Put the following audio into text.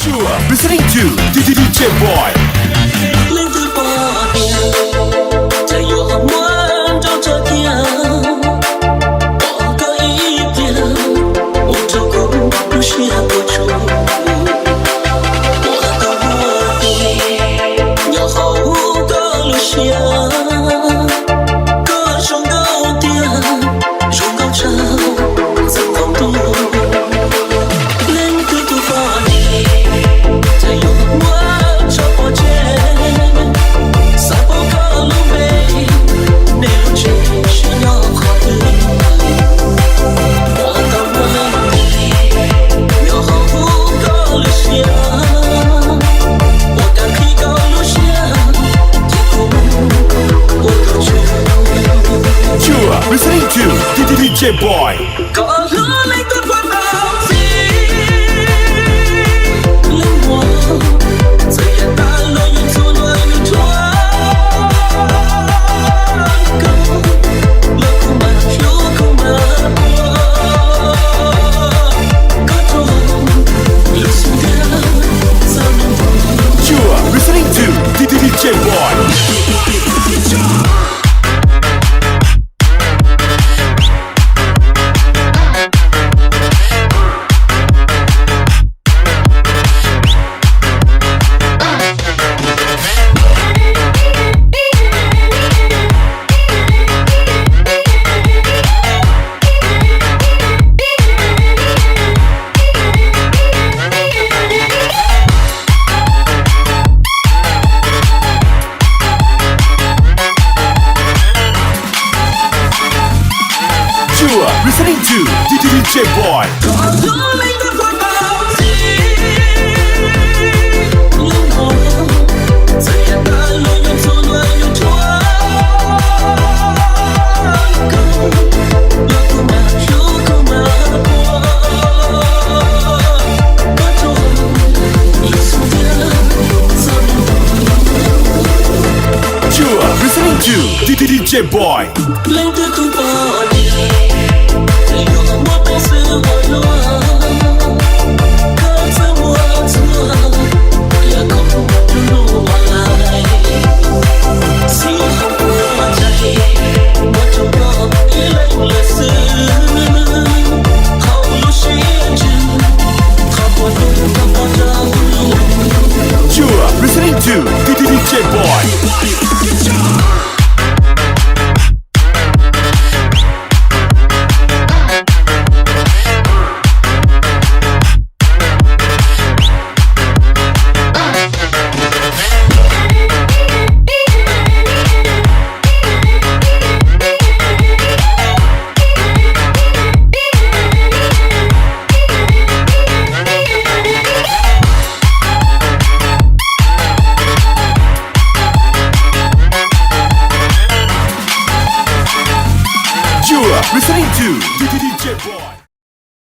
You're listening to DJ Boy. Lên từ bỏ tiền, chạy vô muốn trong trời kia, bỏ có ý tiền, một chỗ cũng lúc xưa của chỗ, bỏ có mua tiền, nhỏ hậu có lúc xưa, có trong đầu tiền, trong cao trào, dần vòng tu. Listening to DJ Boy. Có lứa lấy tôi qua bao gì linh hồn giờ hiện ta lời yêu thương lời yêu thương câu lời không mà thiếu không mà có trông lúc xin theo sao nên You're listening to DJ Boy. You're listening to DJ Boy. có lứa lấy tôi qua bao gì linh hồn giờ hiện ta lời yêu thương lời yêu thương câu lời không mà thiếu không mà có trông lúc xin theo sao You're listening to DJ Boy. lên từ không bỏ đi yêu một bên sự hồi loa cơn gió mùa xưa là không đủ lại xin không qua chạy một trong đó ý lấy lời xưa hầu lúc xuyên chừng không còn đúng không còn đâu. You're listening to DJ Boy. You're listening to DJ Boy.